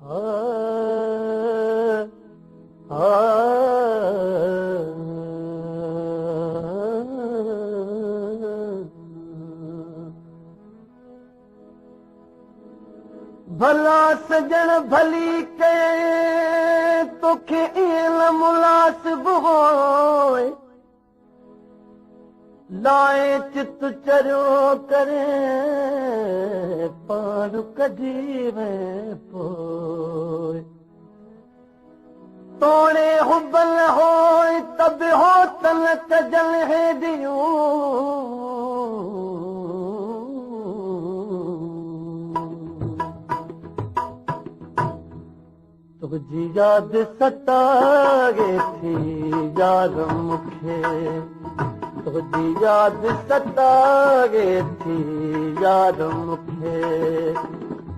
भला सजण भली कए तोखे ईअं मुलासिब होए लाए चित चरियो करे पाण कढी वे पोइ तोड़े हुबल होए तब हो तन कजल है दियूं तुझी याद सतागे थी याद मुखे तुझी याद सतागे थी याद मुखे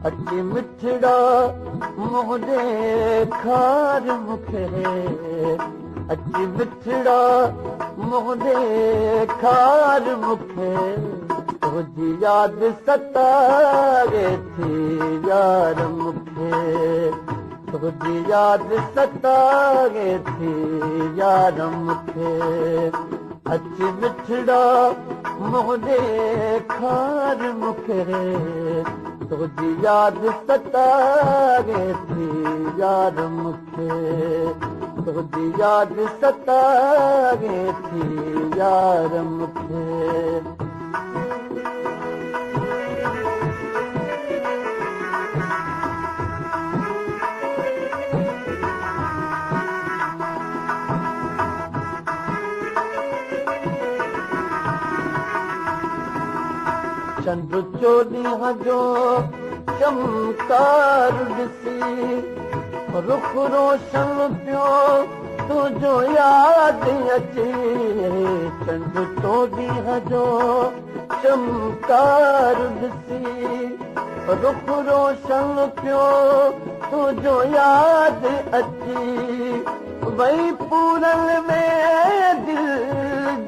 अची मिठड़ा मुझे खार मुखे अची मिठड़ा मुझे खार मुखे तुझी याद सतागे थी यार मुखे तुझी याद सतागे थी यार मुखे अची मिठड़ा मुझे खार मुखे तुझी याद सतागे थी यार मुखे तुझी याद सतागे थी यार मुखे चंद चोॾींहं जो चमकार ॾिसी रुख रोशन पियो तुंहिंजो यादि अचे चंद चोॾींहं जो चमकार ॾिसी रुख रोशन पियो तुंहिंजो यादि अची वई पूरन में दिल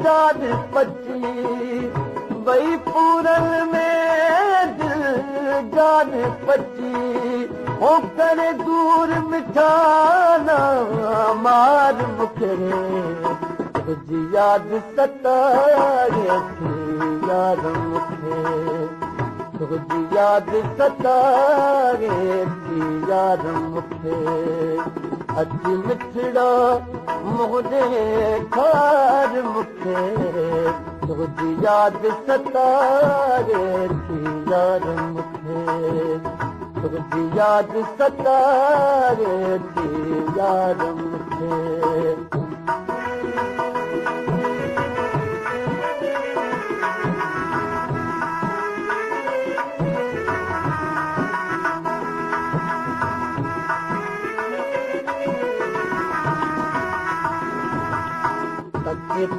जाद पची वई पूरन में दिल जान पची हो करे दूर मिठाना मार मुखे तुझी याद सतागे थी यार मुखे तुझी याद सतागे थी यार मुखे अची मिठड़ा मुझे खार मुखे तुझी याद सतागे थी यार मुखे तुझी याद सतागे थी यार मुखे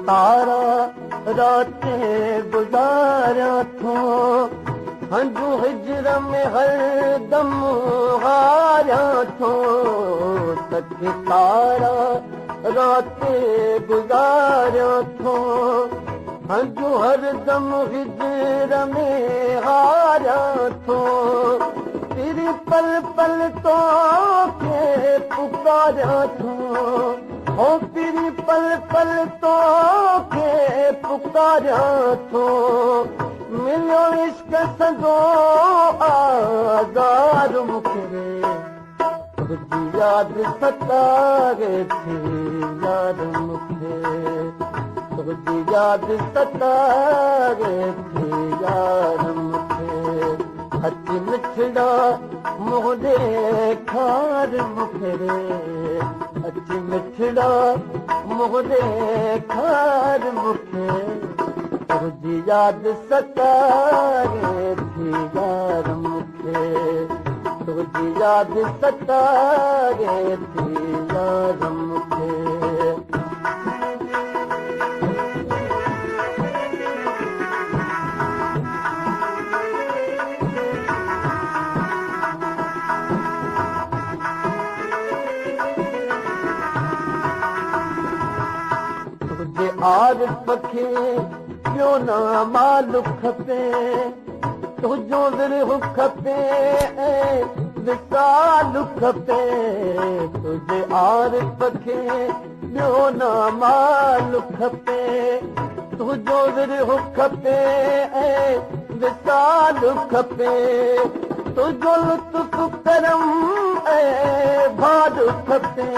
तारा राते गुजारा थो हंजू हिजर में हर दम हारा थो सच तारा राते गुजारा थो हंजू हर दम हिजर में हारा थो तेरी पल पल तो के पुकारा थो ओ तेरी पल पल तो के पुकारा थो मिलो इश्क सजो आज़ाद मुखे तुझी याद सतागे थी यार मुखे तुझी याद सतागे थी यार मुखे अची मिठड़ा मुझे खार मुखे अची मिठड़ा मुझे खार मुखे तुझी याद सतागे थी यार मुखे तुझी याद सतागे थी यार मुखे आरिफ खे ॿियो न माल खपे तुंहिंजो विरह खपे विसाल खपे तुझे आरिफ़ खे ॿियो न माल खपे तुंहिंजो विरहो खपे ऐं विसाल खपे तुंहिंजो लुत्फ़ करम ऐं भाल खपे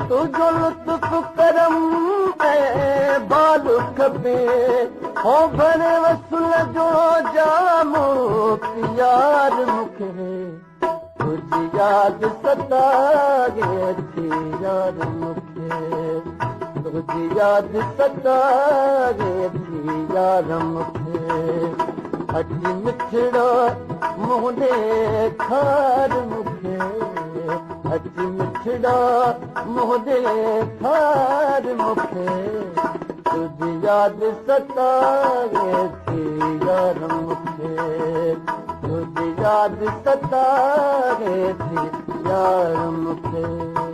तुंहिंजो लुत्फ़ करम ऐं भाल खपे हो भरे वसूल जो जामो प्यार मूंखे तुंहिंजी यादि सताए थी यार मूंखे तुंहिंजी यादि सताए थी यार मूंखे अॼु मिठड़ा मुंहुं ॾेखार मूंखे अॼु मिठड़ा मुंहुं ॾेखार मूंखे तुंहिंजी यादि सताए थी यार मूंखे तुंहिंजी यादि सताए थी यार मूंखे